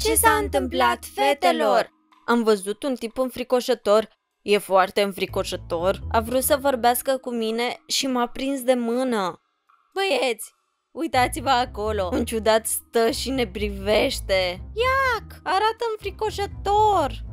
Ce s-a întâmplat, fetelor? Am văzut un tip înfricoșător. E foarte înfricoșător. A vrut să vorbească cu mine și m-a prins de mână. Băieți, uitați-vă acolo. Un ciudat stă și ne privește. Iac, arată înfricoșător.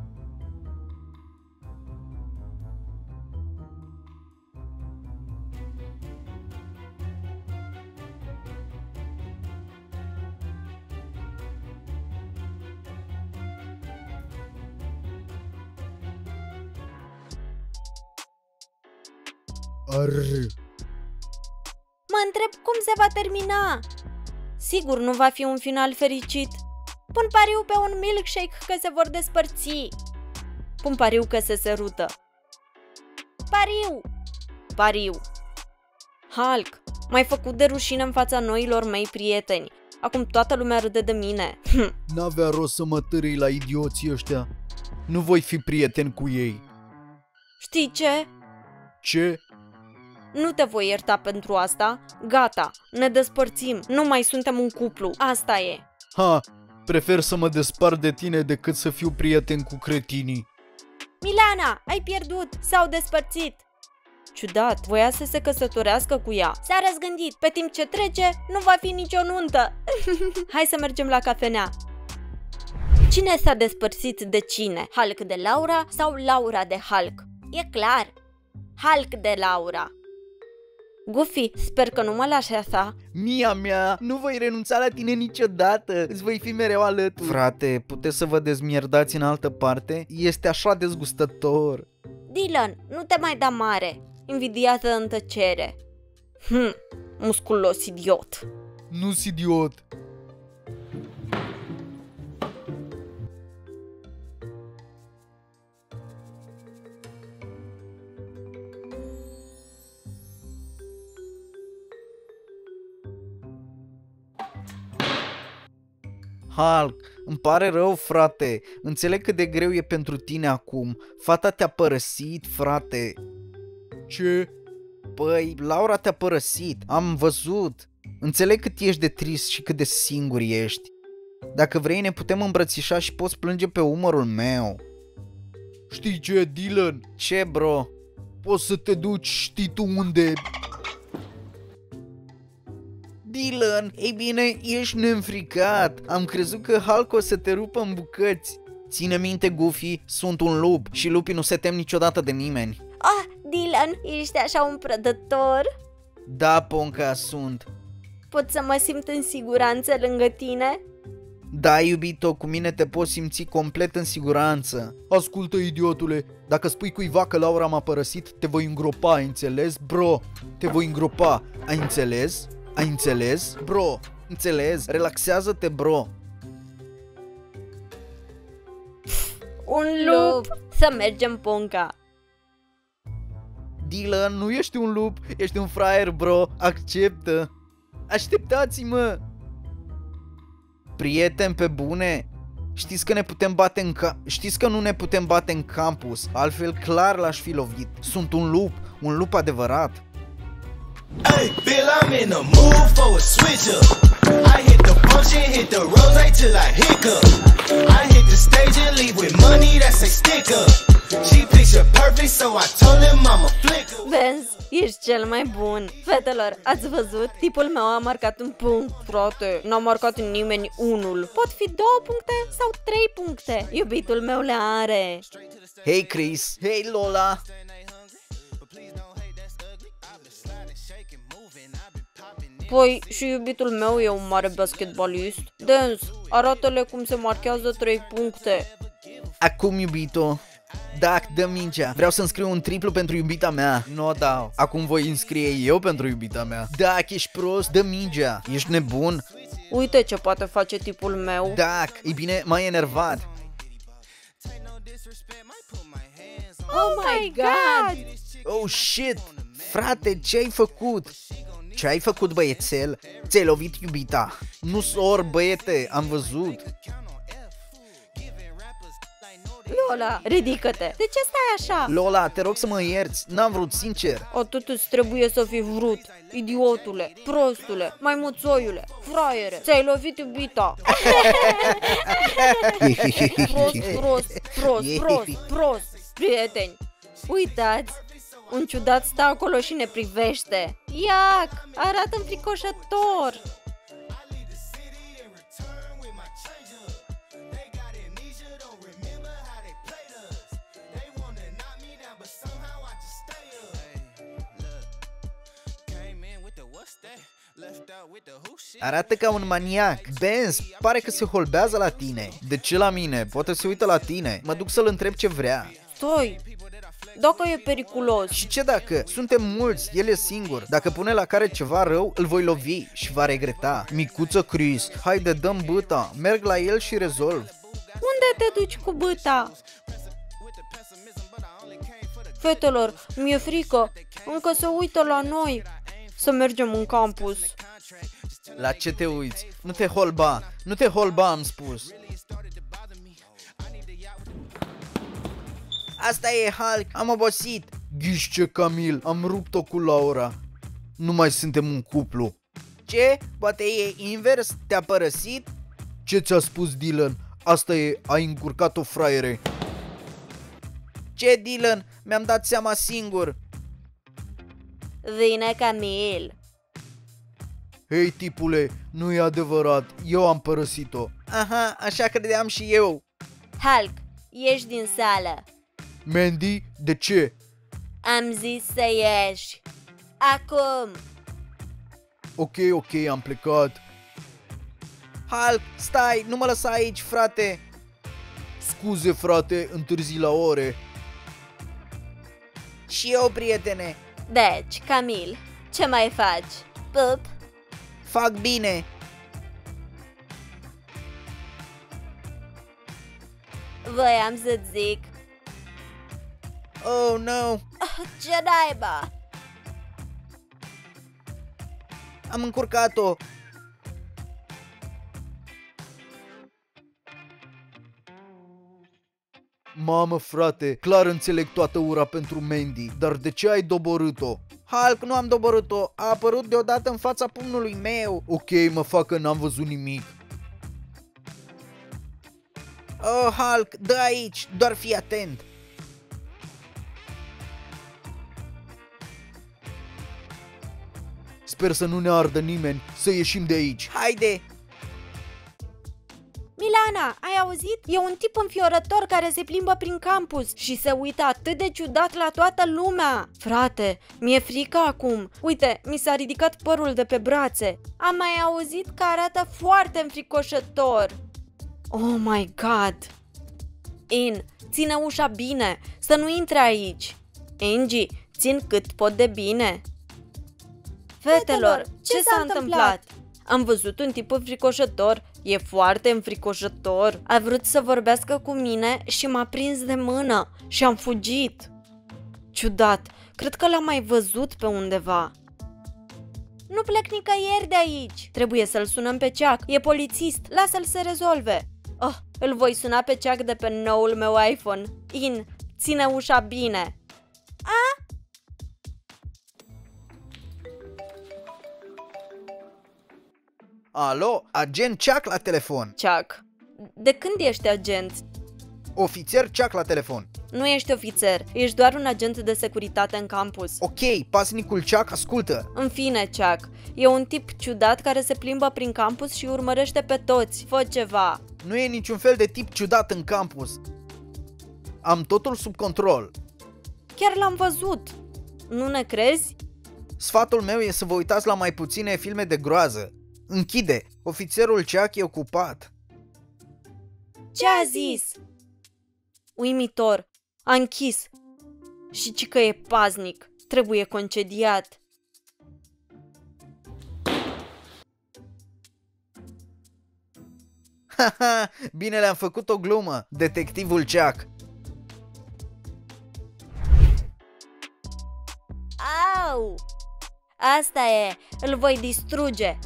Mă întreb cum se va termina. Sigur nu va fi un final fericit. Pun pariu pe un milkshake că se vor despărți. Pun pariu că se sărută. Pariu! Pariu! Hulk, m-ai făcut de rușine în fața noilor mei prieteni. Acum toată lumea râde de mine. N-avea rost să mă târâi la idioții ăștia. Nu voi fi prieten cu ei. Știi ce? Ce? Nu te voi ierta pentru asta. Gata, ne despărțim. Nu mai suntem un cuplu. Asta e. Ha, prefer să mă despart de tine decât să fiu prieten cu cretinii. Milana, ai pierdut. S-au despărțit. Ciudat, voia să se căsătorească cu ea. S-a răzgândit. Pe timp ce trece, nu va fi nicio nuntă. Hai să mergem la cafenea. Cine s-a despărțit de cine? Hulk de Laura sau Laura de Hulk? E clar. Hulk de Laura. Goofy, sper că nu mă lași așa. Mia mea, nu voi renunța la tine niciodată. Îți voi fi mereu alături. Frate, puteți să vă dezmierdați în altă parte? Este așa dezgustător. Dylan, nu te mai da mare. Invidiază în tăcere. Musculos idiot. Nu-s idiot. Hulk, îmi pare rău, frate. Înțeleg cât de greu e pentru tine acum. Fata te-a părăsit, frate. Ce? Păi, Laura te-a părăsit. Am văzut. Înțeleg cât ești de trist și cât de singur ești. Dacă vrei, ne putem îmbrățișa și poți plânge pe umărul meu. Știi ce, Dylan? Ce, bro? Poți să te duci, știi tu unde... Dylan, ei bine, ești neînfricat. Am crezut că Hulk o să te rupă în bucăți. Ține minte, Goofy, sunt un lup și lupii nu se tem niciodată de nimeni. Dylan, ești așa un prădător? Da, Ponca, sunt. Pot să mă simt în siguranță lângă tine? Da, iubito, cu mine te poți simți complet în siguranță. Ascultă, idiotule, dacă spui cuiva că Laura m-a părăsit, te voi îngropa, ai înțeles, bro? Te voi îngropa, ai înțeles? Ai înțeles? Bro, înțeles? Relaxează-te, bro. Un lup! Să mergem, Ponca. Dylan, nu ești un lup, ești un fraier, bro. Acceptă. Așteptați-mă. Prieten, pe bune. Știți că nu ne putem bate în campus. Altfel clar l-aș fi lovit. Sunt un lup adevărat. Hey, Bill, I'm in the mood for a switch up. I hit the function, hit the rose till I hiccup. I hit the stage and leave with money that's a sticker. She picture perfect, so I told him I'm a flicker. Benz, ești cel mai bun. Fetelor, ați văzut? Tipul meu a marcat un punct. Frate, n-a marcat nimeni unul. Pot fi 2 puncte sau 3 puncte. Iubitul meu le are. Hey, Chris. Hey, Lola. Păi, și iubitul meu e un mare basketbalist. Dance, arată-le cum se marchează 3 puncte. Acum, iubito. Da, dă mingea. Vreau să înscriu un triplu pentru iubita mea. Nu o dau. Acum voi înscrie eu pentru iubita mea. Da, ești prost, dă mingea. Ești nebun? Uite ce poate face tipul meu. Da, e bine, m-ai enervat. Oh my god! Oh shit! Frate, ce ai făcut? Ce ai făcut, băiețel? Ți-ai lovit iubita. Nu sor, băiete, am văzut. Lola, ridică-te! De ce stai așa? Lola, te rog să mă ierți, n-am vrut, sincer. Atât îți trebuie să fi vrut, idiotule, prostule, maimuțoiule, fraiere, ți-ai lovit iubita. Prost. Prieteni, uitați, un ciudat stă acolo și ne privește. Iac, arată înfricoșător. Arată ca un maniac. Benz, pare că se holbează la tine. De ce la mine? Poate se uită la tine. Mă duc să-l întreb ce vrea. Stai, dacă e periculos. Și ce dacă? Suntem mulți, el e singur. Dacă pune la care ceva rău, îl voi lovi și va regreta. Micuță Chris, haide dăm bâta. Merg la el și rezolv. Unde te duci cu bâta? Fetelor, mi-e frică. Încă se uită la noi. Să mergem în campus. La ce te uiți? Nu te holba, nu te holba, am spus. Asta e, Hulk, am obosit. Ghiși ce, Camil, am rupt-o cu Laura. Nu mai suntem un cuplu. Ce? Poate e invers? Te-a părăsit? Ce ți-a spus Dylan? Asta e, ai încurcat-o, fraiere. Ce, Dylan? Mi-am dat seama singur. Vine Camil. Hei, tipule, nu e adevărat, eu am părăsit-o. Aha, așa credeam și eu. Hulk, ieși din sală. Mandy, de ce? Am zis să ieși. Acum. Ok, am plecat. Hulk, stai, nu mă lăsa aici, frate. Scuze, frate, întârzi la ore. Și eu, prietene. Deci, Camil, ce mai faci? Pup? Fac bine. Voiam să-ți zic. Oh, no. Ce naiba? Am încurcat-o. Mamă, frate, clar înțeleg toată ura pentru Mandy, dar de ce ai doborât-o? Hulk, nu am doborât-o, a apărut deodată în fața pumnului meu. Ok, mă fac că n-am văzut nimic. Oh, Hulk, dă aici, doar fii atent. Sper să nu ne ardă nimeni, să ieșim de aici. Haide! Milana, ai auzit? E un tip înfiorător care se plimbă prin campus și se uită atât de ciudat la toată lumea. Frate, mi-e frică acum. Uite, mi s-a ridicat părul de pe brațe. Am mai auzit că arată foarte înfricoșător. Oh my god! In, ține ușa bine, să nu intre aici. Angie, țin cât pot de bine. Fetelor, ce s-a întâmplat? Am văzut un tip înfricoșător, e foarte înfricoșător. A vrut să vorbească cu mine și m-a prins de mână și am fugit. Ciudat, cred că l-am mai văzut pe undeva. Nu plec nicăieri de aici. Trebuie să-l sunăm pe Chuck, e polițist, lasă-l să rezolve. Oh, îl voi suna pe Chuck de pe noul meu iPhone. In, ține ușa bine. A? Alo, agent Chuck la telefon. Chuck, de când ești agent? Ofițer Chuck la telefon. Nu ești ofițer, ești doar un agent de securitate în campus. Ok, pasnicul Chuck ascultă. În fine, Chuck, e un tip ciudat care se plimbă prin campus și urmărește pe toți. Fă ceva. Nu e niciun fel de tip ciudat în campus. Am totul sub control. Chiar l-am văzut. Nu ne crezi? Sfatul meu e să vă uitați la mai puține filme de groază. Închide, ofițerul Chuck e ocupat. Ce a zis? Uimitor, a închis. Și ci că e paznic, trebuie concediat. Haha, bine le-am făcut o glumă, detectivul Chuck. Au! Asta e, îl voi distruge.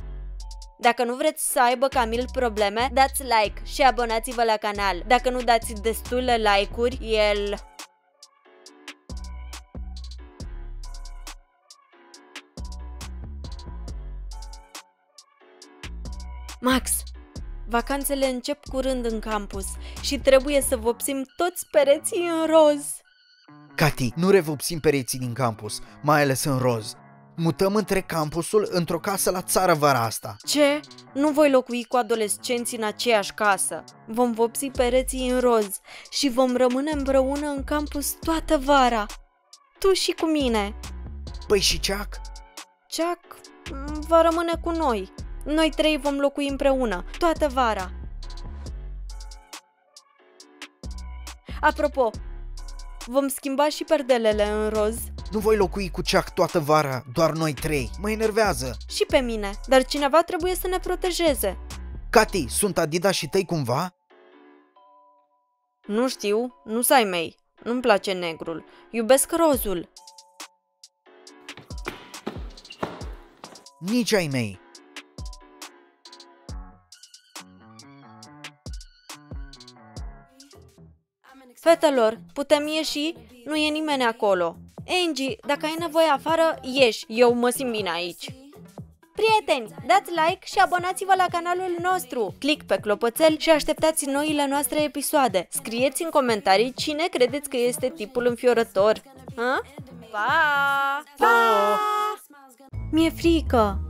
Dacă nu vreți să aibă Camil probleme, dați like și abonați-vă la canal. Dacă nu dați destule like-uri, el... Max, Vacanțele încep curând în campus și trebuie să vopsim toți pereții în roz. Cati, nu revopsim pereții din campus, mai ales în roz. Mutăm întreg campusul într-o casă la țară vara asta. Ce? Nu voi locui cu adolescenții în aceeași casă. Vom vopsi pereții în roz și vom rămâne împreună în campus toată vara. Tu și cu mine. Păi și Chuck? Chuck va rămâne cu noi. Noi trei vom locui împreună toată vara. Apropo, vom schimba și perdelele în roz. Nu voi locui cu Chuck toată vara, doar noi trei. Mă enervează. Și pe mine, dar cineva trebuie să ne protejeze. Cati, sunt Adidas și tăi cumva? Nu știu, nu-s ai mei. Nu-mi place negrul. Iubesc rozul. Nici ai mei. Fetelor, putem ieși? Nu e nimeni acolo. Angie, dacă ai nevoie afară, ieși. Eu mă simt bine aici. Prieteni, dați like și abonați-vă la canalul nostru. Click pe clopoțel și așteptați noile noastre episoade. Scrieți în comentarii cine credeți că este tipul înfiorător. Ha? Pa! Pa! Mi-e frică.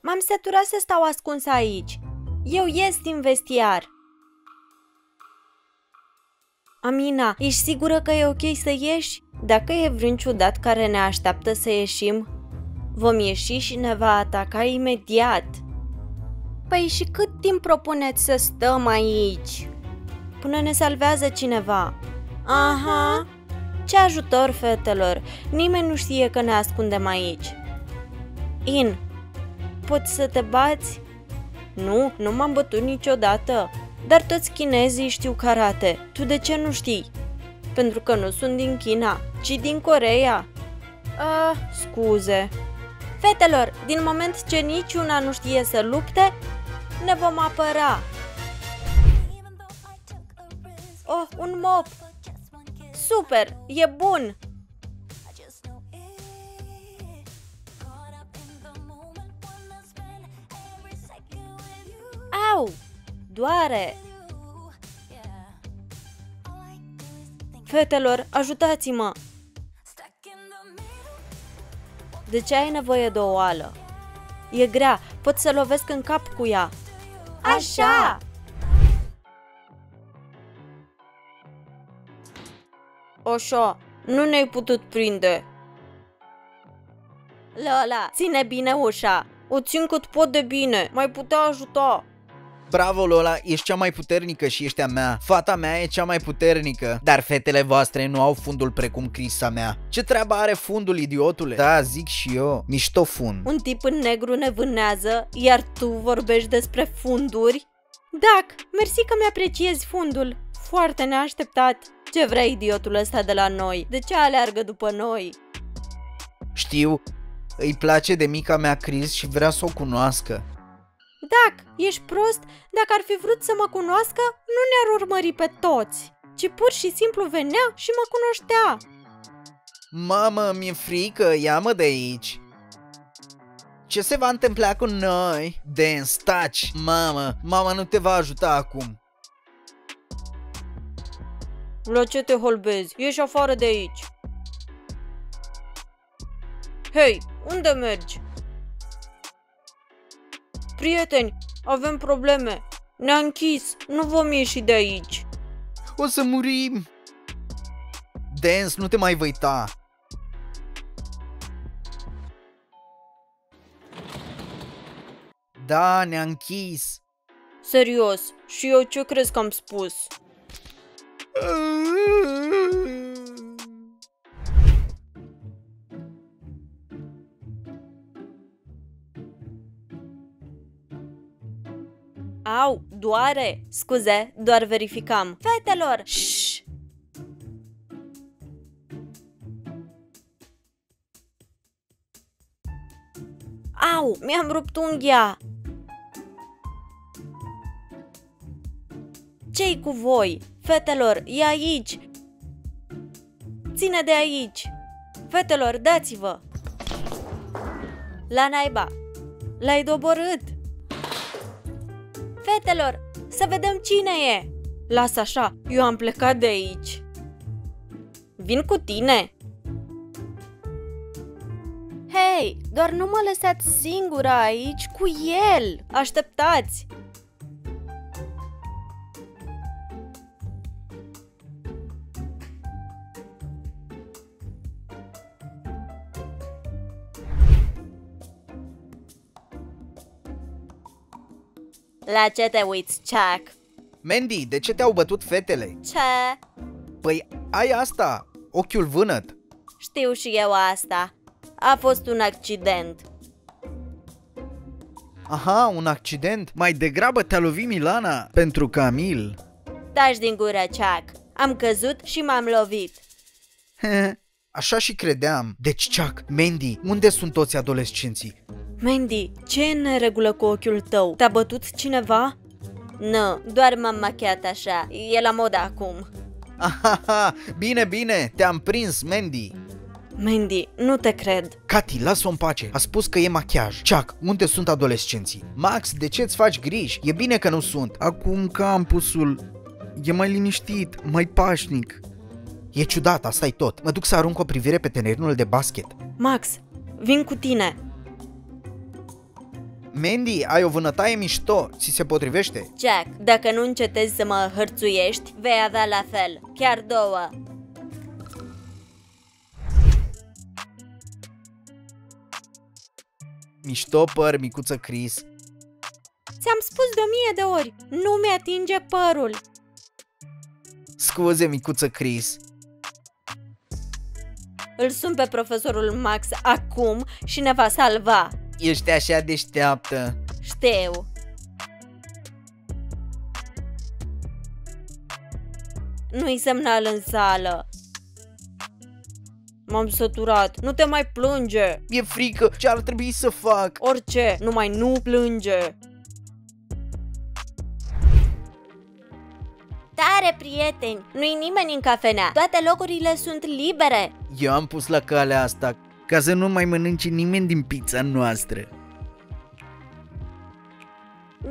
M-am săturat să stau ascunsă aici. Eu ies din vestiar. Amina, ești sigură că e ok să ieși? Dacă e vreun ciudat care ne așteaptă să ieșim, vom ieși și ne va ataca imediat. Păi și cât timp propuneți să stăm aici? Până ne salvează cineva. Aha! Ce ajutor, fetelor! Nimeni nu știe că ne ascundem aici. In, poți să te bați? Nu m-am bătut niciodată. Dar toți chinezii știu karate. Tu de ce nu știi? Pentru că nu sunt din China, ci din Coreea. Scuze. Fetelor, din moment ce niciuna nu știe să lupte, ne vom apăra. Oh, un mop! Super, e bun! Au! Doare! Fetelor, ajutați-mă! De ce ai nevoie de o oală? E grea, pot să lovesc în cap cu ea. Așa! Așa, nu ne-ai putut prinde. Lola, ține bine ușa. O țin cât pot de bine, mai putea ajuta. Bravo, Lola, ești cea mai puternică și ești a mea. Fata mea e cea mai puternică. Dar fetele voastre nu au fundul precum Crisa mea. Ce treabă are fundul, idiotule? Da, zic și eu, mișto fund. Un tip în negru ne vânează, iar tu vorbești despre funduri? Dac, mersi că mi-apreciezi fundul. Foarte neașteptat. Ce vrea idiotul ăsta de la noi? De ce aleargă după noi? Știu, îi place de mica mea Chris și vrea să o cunoască. Dac, ești prost? Dacă ar fi vrut să mă cunoască, nu ne-ar urmări pe toți, ci pur și simplu venea și mă cunoștea. Mamă, mi-e frică, ia-mă de aici. Ce se va întâmpla cu noi? Dan, taci, mama nu te va ajuta acum. La ce te holbezi? Ieși afară de aici. Hei, unde mergi? Prieteni, avem probleme. Ne-a închis, nu vom ieși de aici. O să murim. Dance, nu te mai vei ta. Da, ne-a închis. Serios, și eu ce crezi că am spus? Au, doare! Scuze, doar verificam. Fetelor! Șș! Au, mi-am rupt unghia! Ce-i cu voi? Fetelor, e aici! Ține de aici! Fetelor, dați-vă! La naiba! L-ai doborât! Fetelor, să vedem cine e! Lasă așa, eu am plecat de aici. Vin cu tine? Hei, doar nu mă lăsați singură aici cu el! Așteptați! La ce te uiți, Chuck? Mandy, de ce te-au bătut fetele? Ce? Păi ai asta, ochiul vânăt. Știu și eu asta. A fost un accident. Aha, un accident? Mai degrabă te-a lovit Milana pentru Camil. Taci din gură, Chuck. Am căzut și m-am lovit. Așa și credeam. Deci, Chuck, Mandy, unde sunt toți adolescenții? Mandy, ce e în neregulă cu ochiul tău? Te-a bătut cineva? Nu, doar m-am machiat așa. E la modă acum. Ahaha, bine, bine, te-am prins, Mandy. Mandy, nu te cred. Cati, lasă-o în pace. A spus că e machiaj. Chuck, unde sunt adolescenții? Max, de ce îți faci griji? E bine că nu sunt. Acum campusul e mai liniștit, mai pașnic. E ciudat, asta-i tot. Mă duc să arunc o privire pe terenul de basket. Max, vin cu tine. Mandy, ai o vânătaie mișto. Ți se potrivește? Jack, dacă nu încetezi să mă hărțuiești, vei avea la fel. Chiar două. Mișto păr, micuță Chris. Ți-am spus de 1000 de ori, nu mi-atinge părul. Scuze, micuță Chris. Îl sun pe profesorul Max acum și ne va salva. Ești așa deșteaptă. Știu. Nu-i semnal în sală. M-am săturat. Nu te mai plânge. Mi-e frică. Ce ar trebui să fac? Orice, numai nu plânge. Tare, prieteni! Nu-i nimeni în cafenea. Toate locurile sunt libere. Eu am pus la cale asta ca să nu mai mănânce nimeni din pizza noastră.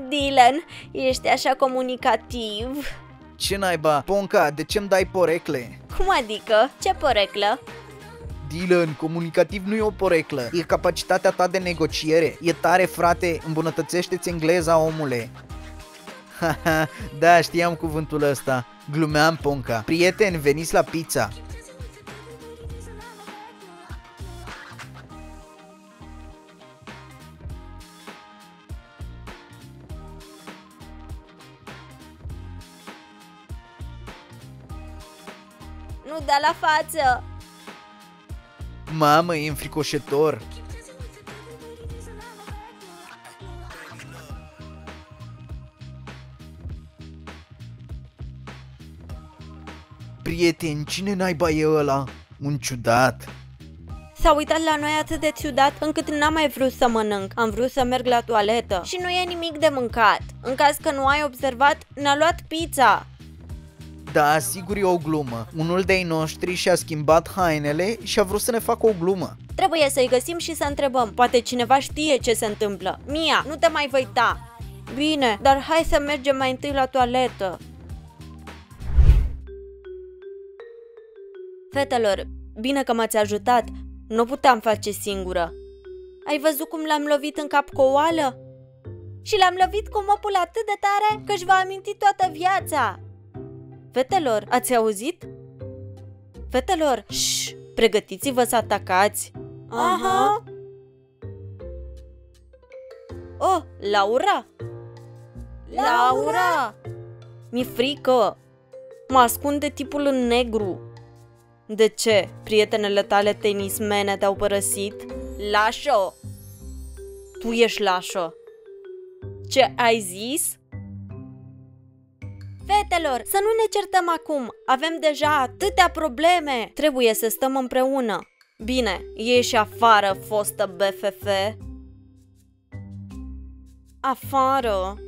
Dylan, ești așa comunicativ. Ce naiba? Ponca, de ce-mi dai porecle? Cum adică? Ce poreclă? Dylan, comunicativ nu e o poreclă. E capacitatea ta de negociere. E tare, frate, îmbunătățește-ți engleza, omule. Haha, da, știam cuvântul ăsta. Glumeam, Ponca. Prieteni, veniți la pizza. Nu da la față! Mamă, e înfricoșător. Prieteni, cine naiba e ăla? Un ciudat. S-a uitat la noi atât de ciudat încât n-am mai vrut să mănânc. Am vrut să merg la toaletă. Și nu e nimic de mâncat. În caz că nu ai observat, ne-a luat pizza. Da, sigur e o glumă. Unul de-ai noștri și-a schimbat hainele și a vrut să ne facă o glumă. Trebuie să-i găsim și să întrebăm. Poate cineva știe ce se întâmplă. Mia, nu te mai văita. Bine, dar hai să mergem mai întâi la toaletă. Fetelor, bine că m-ați ajutat. Nu puteam face singură. Ai văzut cum l-am lovit în cap cu o oală? Și l-am lovit cu mopul atât de tare că își va aminti toată viața. Fetelor, ați auzit? Fetelor, șș, pregătiți-vă să atacați. Aha. Oh, Laura? Laura! Mi-e frică. Mă ascunde tipul în negru. De ce? Prietenele tale tenismene te-au părăsit? Lașo! Tu ești lașo. Ce ai zis? Fetelor, să nu ne certăm acum. Avem deja atâtea probleme. Trebuie să stăm împreună. Bine, ieși afară, fostă BFF. Afară.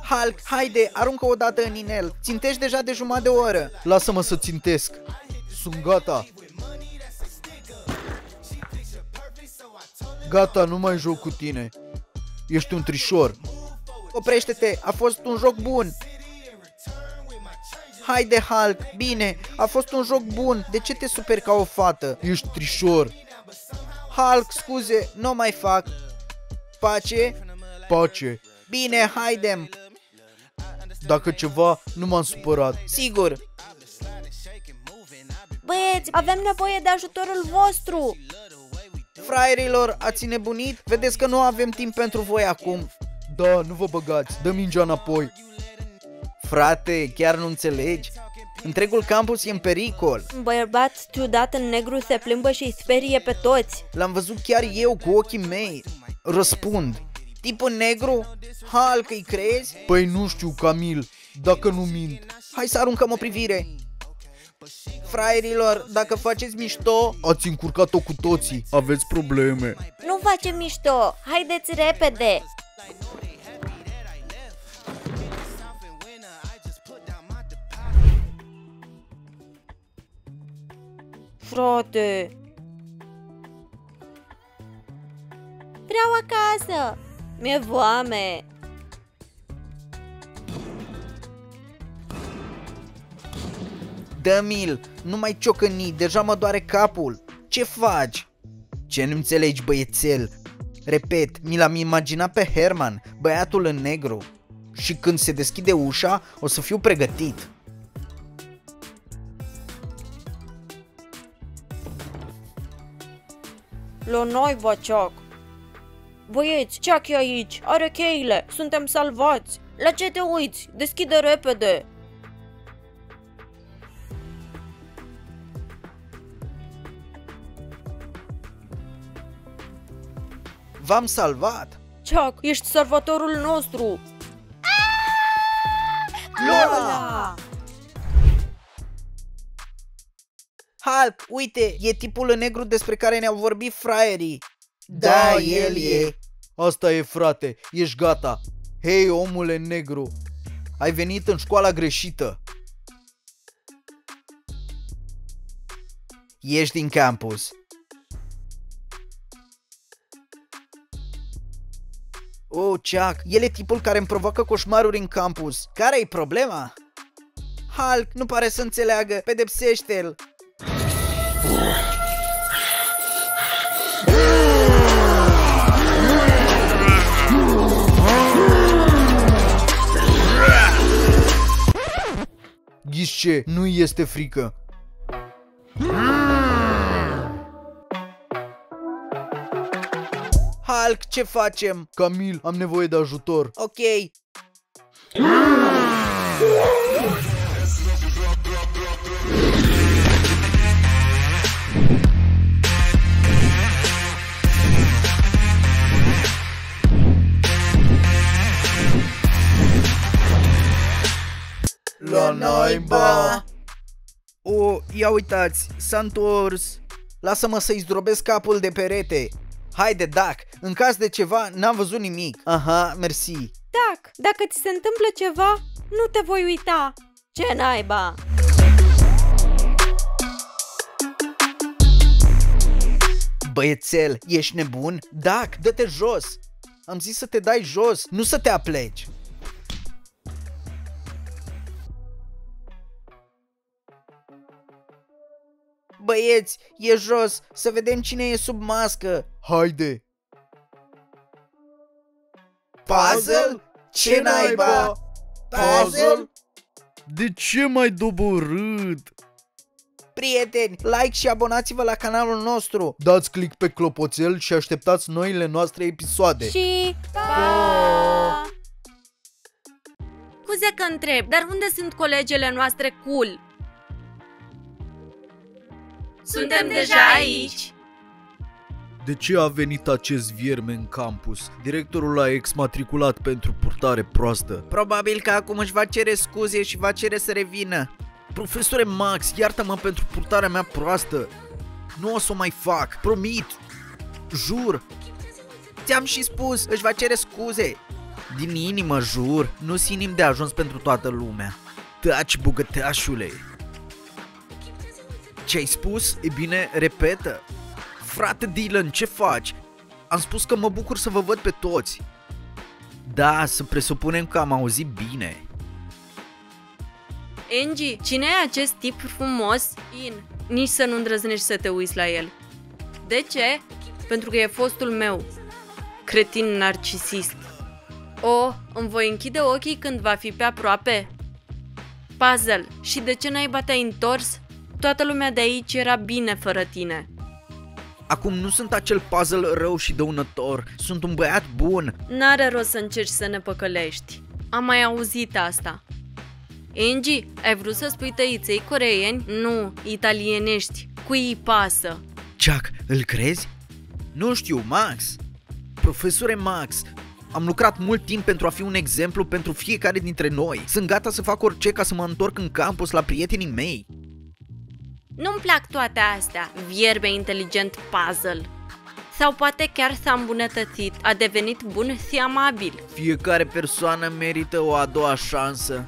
Hulk, haide, aruncă o dată în inel. Țintești deja de jumătate de oră. Lasă-mă să țintesc. Sunt gata. Gata, nu mai joc cu tine. Ești un trișor. Oprește-te, a fost un joc bun. Haide, Hulk, bine, a fost un joc bun. De ce te superi ca o fată? Ești trișor. Hulk, scuze, nu mai fac. Pace? Pace. Bine, haidem. Dacă ceva, nu m-am supărat. Sigur. Băieți, avem nevoie de ajutorul vostru. Fraierilor, ați nebunit? Vedeți că nu avem timp pentru voi acum. Da, nu vă băgați, dă mingea înapoi. Frate, chiar nu înțelegi? Întregul campus e în pericol. Un bărbat ciudat în negru se plimbă și îi sperie pe toți. L-am văzut chiar eu cu ochii mei. Răspund. Tipul negru? Hulk, îi crezi? Păi nu știu, Camil, dacă nu mint. Hai să aruncăm o privire. Fraierilor, dacă faceți mișto, ați încurcat-o cu toții. Aveți probleme. Nu facem mișto, haideți repede. Frate, vreau acasă. Mi-e foame. Dă-mi-l, nu mai ciocăni, deja mă doare capul. Ce faci? Ce nu înțelegi, băiețel? Repet, mi l-am imaginat pe Herman, băiatul în negru. Și când se deschide ușa, o să fiu pregătit. La noi, Chuck. Băieți, Chuck e aici, are cheile, suntem salvați. La ce te uiți? Deschide repede. V-am salvat. Chuck, ești salvatorul nostru. Lola! Hulk, uite, e tipul în negru despre care ne-au vorbit fraierii. Da, el e. Asta e, frate, ești gata. Hei, omule negru, ai venit în școala greșită. Ești din campus. Oh, Chuck, el e tipul care îmi provoacă coșmaruri în campus. Care-i problema? Hulk, nu pare să înțeleagă, pedepsește-l. Ghiși ce, nu este frică. Hulk, ce facem? Camil, am nevoie de ajutor. Ok. La naiba! O, ia uitați, s-a întors. Lasă-mă să-i zdrobesc capul de perete. Haide, Duck, în caz de ceva, n-am văzut nimic. Aha, mersi. Duck, dacă ți se întâmplă ceva, nu te voi uita. Ce naiba? Băiețel, ești nebun? Duck, dă-te jos. Am zis să te dai jos, nu să te apleci. Băieți, e jos, să vedem cine e sub mască. Haide. Puzzle? Ce naiba? Puzzle? De ce mai doborât? Prieteni, like și abonați-vă la canalul nostru. Dați click pe clopoțel și așteptați noile noastre episoade. Și pa! Scuze că întreb, dar unde sunt colegele noastre cool? Suntem deja aici. De ce a venit acest vierme în campus? Directorul l-a exmatriculat pentru purtare proastă. Probabil că acum își va cere scuze și va cere să revină. Profesore Max, iartă-mă pentru purtarea mea proastă. Nu o să o mai fac, promit. Jur. Ți-am și spus, își va cere scuze. Din inimă, jur, nu sinim de ajuns pentru toată lumea. Taci, bugăteașule. Ce-ai spus? E bine, repetă. Frate Dylan, ce faci? Am spus că mă bucur să vă văd pe toți. Da, să presupunem că am auzit bine. Angie, cine e acest tip frumos? Nici să nu îndrăznești să te uiți la el. De ce? Pentru că e fostul meu. Cretin narcisist. Îmi voi închide ochii când va fi pe aproape? Puzzle, și de ce naiba te-ai întors? Toată lumea de aici era bine fără tine. Acum nu sunt acel puzzle rău și dăunător, sunt un băiat bun. N-are rost să încerci să ne păcălești. Am mai auzit asta. Angie, ai vrut să spui tăiței coreeni? Nu, italienești. Cui îi pasă? Chuck, îl crezi? Nu știu, Max. Profesore Max, am lucrat mult timp pentru a fi un exemplu pentru fiecare dintre noi. Sunt gata să fac orice ca să mă întorc în campus la prietenii mei. Nu-mi plac toate astea, vierbe inteligent puzzle. Sau poate chiar s-a îmbunătățit, a devenit bun și amabil. Fiecare persoană merită o a doua șansă.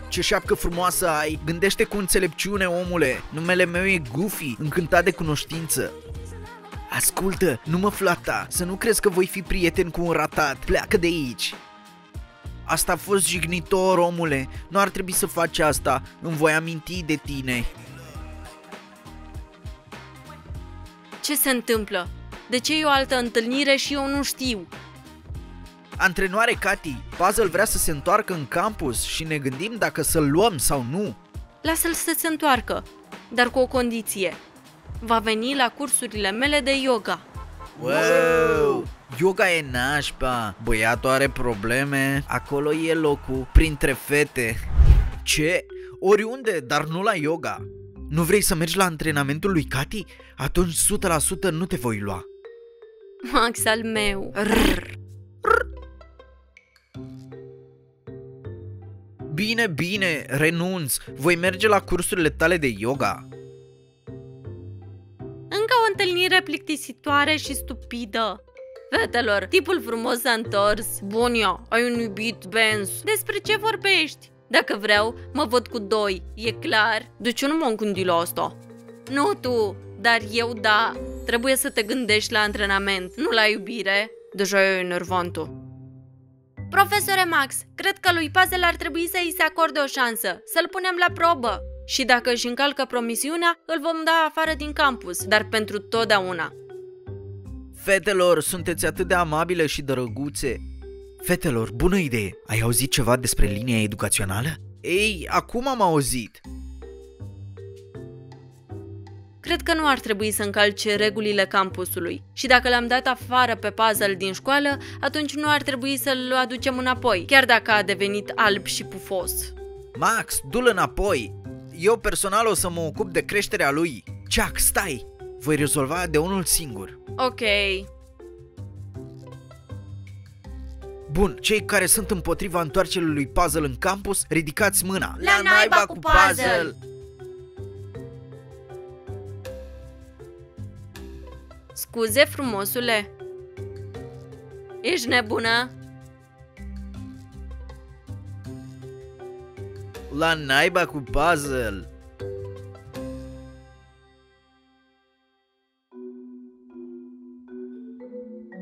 Ce șapcă frumoasă ai! Gândește cu înțelepciune, omule! Numele meu e Goofy, încântat de cunoștință. Ascultă, nu mă flata, să nu crezi că voi fi prieten cu un ratat. Pleacă de aici! Asta a fost jignitor, omule. Nu ar trebui să faci asta. Îmi voi aminti de tine. Ce se întâmplă? De ce e o altă întâlnire și eu nu știu? Antrenoare Katy, Puzzle vrea să se întoarcă în campus și ne gândim dacă să-l luăm sau nu. Lasă-l să se întoarcă, dar cu o condiție. Va veni la cursurile mele de yoga. Wow! Yoga e nașpa. Băiatul are probleme. Acolo e locul, printre fete. Ce? Oriunde, dar nu la yoga. Nu vrei să mergi la antrenamentul lui Katy? Atunci 100% nu te voi lua. Max al meu. Bine, bine, renunț. Voi merge la cursurile tale de yoga. Încă o întâlnire plictisitoare și stupidă. Fetelor, tipul frumos s-a întors. Bonia, ai un iubit, Benz. Despre ce vorbești? Dacă vreau, mă văd cu 2, e clar. De ce nu m-am gândit la asta? Nu tu, dar eu da. Trebuie să te gândești la antrenament, nu la iubire. Deja e enervantă. Profesore Max, cred că lui Puzzle ar trebui să îi se acorde o șansă, să-l punem la probă. Și dacă își încalcă promisiunea, îl vom da afară din campus, dar pentru totdeauna. Fetelor, sunteți atât de amabile și drăguțe. Fetelor, bună idee. Ai auzit ceva despre linia educațională? Ei, acum am auzit. Cred că nu ar trebui să încalce regulile campusului. Și dacă l-am dat afară pe Puzzle din școală, atunci nu ar trebui să-l aducem înapoi, chiar dacă a devenit alb și pufos. Max, du-l înapoi. Eu personal o să mă ocup de creșterea lui. Chuck, stai! Voi rezolva de unul singur. Ok. Bun, cei care sunt împotriva întoarcerii lui Puzzle în campus, ridicați mâna. La naiba cu Puzzle! Scuze, frumosule. Ești nebună? La naiba cu Puzzle!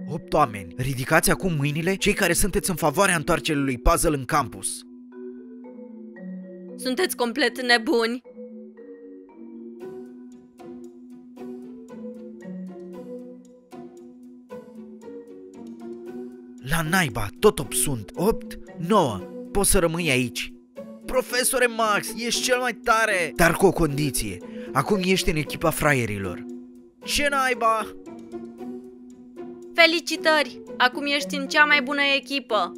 Opt oameni, ridicați acum mâinile, cei care sunteți în favoarea întoarcerii lui Puzzle în campus. Sunteți complet nebuni? La naiba, tot 8 sunt. 8, 9, poți să rămâi aici. Profesore Max, ești cel mai tare! Dar cu o condiție, acum ești în echipa fraierilor. Ce naiba? Felicitări! Acum ești în cea mai bună echipă!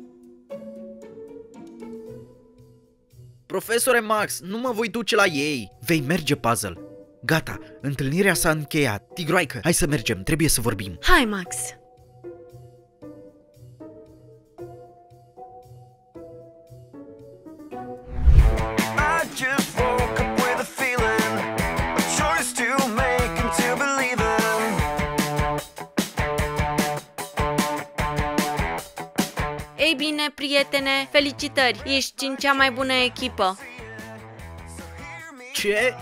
Profesore Max, nu mă voi duce la ei. Vei merge, Puzzle. Gata, întâlnirea s-a încheiat. Tigroaică, hai să mergem, trebuie să vorbim. Hai, Max! Ei bine, prietene, felicitări! Ești în cea mai bună echipă! Ce?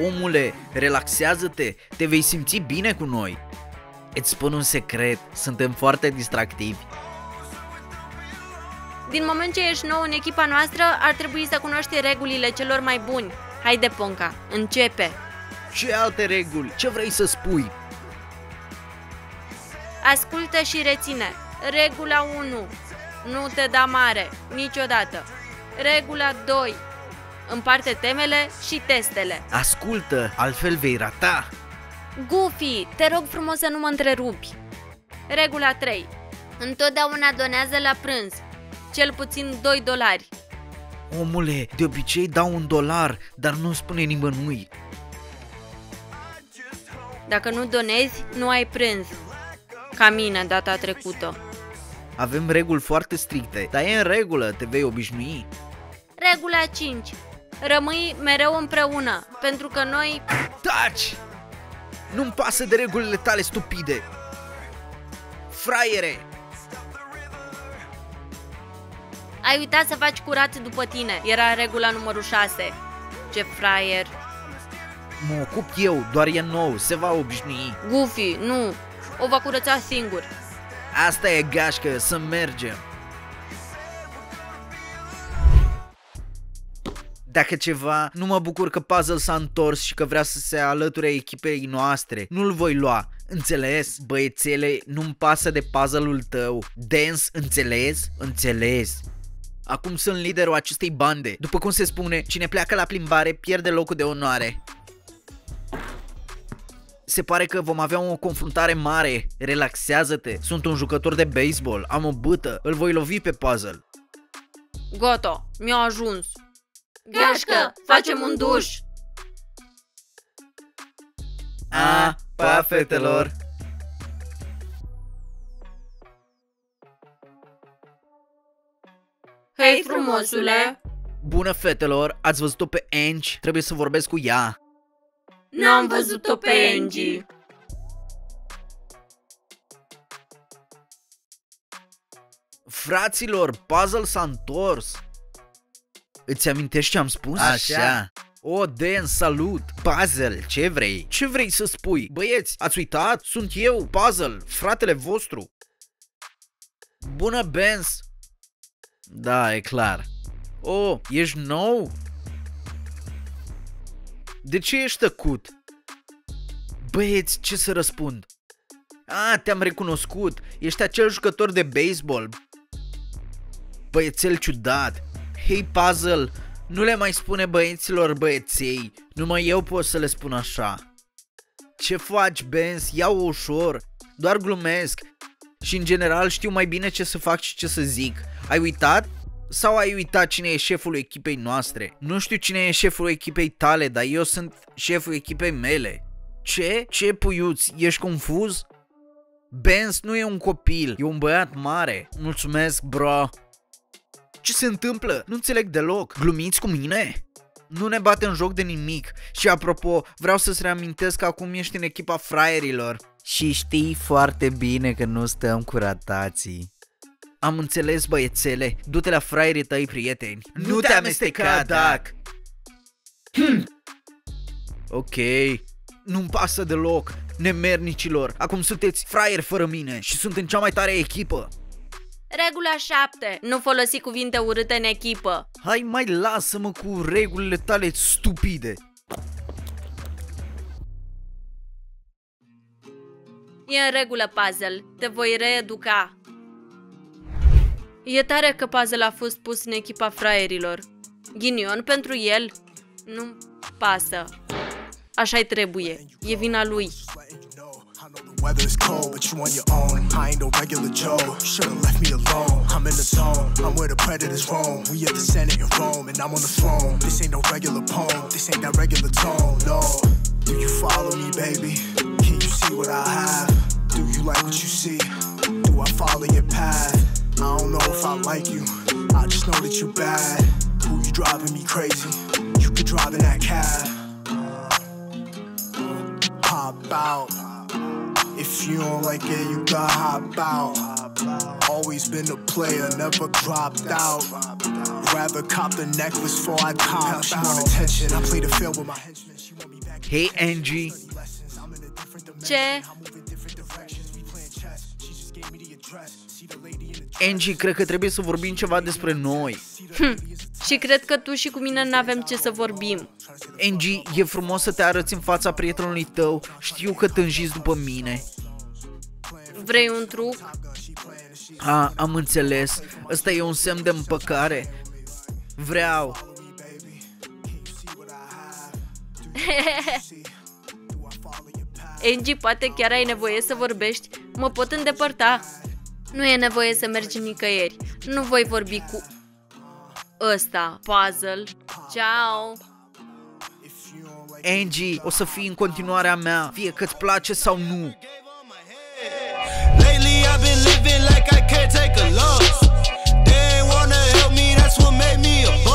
Omule, relaxează-te, te vei simți bine cu noi. Îți spun un secret, suntem foarte distractivi. Din moment ce ești nou în echipa noastră, ar trebui să cunoști regulile celor mai buni. Haide, Ponca, începe! Ce alte reguli? Ce vrei să spui? Ascultă și reține. Regula 1. Nu te da mare, niciodată. Regula 2. Împarte temele și testele. Ascultă, altfel vei rata. Goofy, te rog frumos să nu mă întrerupi. Regula 3. Întotdeauna donează la prânz. Cel puțin $2. Omule, de obicei dau $1, dar nu spune nimănui. Dacă nu donezi, nu ai prânz. Ca mine data trecută. Avem reguli foarte stricte, dar e în regulă, te vei obișnui. Regula 5. Rămâi mereu împreună, pentru că noi... Taci! Nu-mi pasă de regulile tale stupide! Fraiere! Ai uitat să faci curat după tine. Era regula numărul 6. Ce fraier. Mă ocup eu, doar e nou, se va obișnui. Goofy, nu. O va curăța singur. Asta e gașcă, să mergem. Dacă ceva, nu mă bucur că Puzzle s-a întors și că vrea să se alăture echipei noastre. Nu-l voi lua. Înțeles? Băiețele, nu-mi pasă de puzzle-ul tău. Dance, înțeles? Înțeles. Acum sunt liderul acestei bande. După cum se spune, cine pleacă la plimbare pierde locul de onoare. Se pare că vom avea o confruntare mare. Relaxează-te. Sunt un jucător de baseball. Am o bâtă. Îl voi lovi pe Puzzle. Gata, mi-a ajuns. Gașcă, facem un duș. Pa, fetelor. Hei, frumosule. Bună, fetelor. Ați văzut-o pe Angie? Trebuie să vorbesc cu ea. N-am văzut-o pe Angie. Fraților, Puzzle s-a întors. Îți amintești ce am spus? Așa. O, Dan, salut! Puzzle, ce vrei? Ce vrei să spui? Băieți, ați uitat? Sunt eu, Puzzle, fratele vostru. Bună, Benz! Da, e clar. Oh, ești nou? De ce ești tăcut? Băieți, ce să răspund? Te-am recunoscut. Ești acel jucător de baseball. Băiețel ciudat. Hei, Puzzle, nu le mai spune băieților băieței. Numai eu pot să le spun așa. Ce faci, Benz? Ia-o ușor. Doar glumesc. Și în general știu mai bine ce să fac și ce să zic. Ai uitat? Sau ai uitat cine e șeful echipei noastre? Nu știu cine e șeful echipei tale, dar eu sunt șeful echipei mele. Ce? Ce, puiuț? Ești confuz? Benz nu e un copil, e un băiat mare. Mulțumesc, bro. Ce se întâmplă? Nu înțeleg deloc. Glumiți cu mine? Nu ne batem joc de nimic. Și apropo, vreau să-ți reamintesc că acum ești în echipa fraierilor. Și știi foarte bine că nu stăm cu ratații. Am înțeles, băiețele. Du-te la fraierii tăi, prieteni. Nu te amesteca, Dac. Ok. Nu-mi pasă deloc. Nemernicilor. Acum sunteți fraieri fără mine și suntem cea mai tare echipă. Regula 7. Nu folosi cuvinte urâte în echipă. Hai, mai lasă-mă cu regulile tale stupide. E în regulă, Puzzle. Te voi reeduca. E tare că Puzzle a fost pus în echipa fraierilor. Ghinion pentru el? Nu-mi pasă. Așa-i trebuie. E vina lui. Weather is cold, but you on your own. I ain't no regular Joe. Should've left me alone. I'm in the zone. I'm where the predators roam. We at the Senate in Rome, and I'm on the throne. This ain't no regular poem. This ain't that regular tone. No. Do you follow me, baby? Can you see what I have? Do you like what you see? Do I follow your path? I don't know if I like you. I just know that you bad. Who you driving me crazy? You could drive in that cab. Hop out. If you don't like it, you gotta hop out. Always been a player, never dropped out. Rather cop the necklace before I cop. She want attention, I play the field with my henchmen. She want me back. Hey, Angie. Ce? Angie, cred că trebuie să vorbim ceva despre noi. Și cred că tu și cu mine n-avem ce să vorbim. Angie, e frumos să te arăți în fața prietenului tău. Știu că tânjiți după mine. Vrei un truc? Am înțeles. Ăsta e un semn de împăcare. Vreau. Angie, poate chiar ai nevoie să vorbești? Mă pot îndepărta. Nu e nevoie să mergi nicăieri. Nu voi vorbi cu ăsta, Puzzle. Ciao. Angie, o să fii în continuarea mea, fie că-ți place sau nu. Lately I've been living like I can't take a loss. They ain't wanna help me, that's what made me a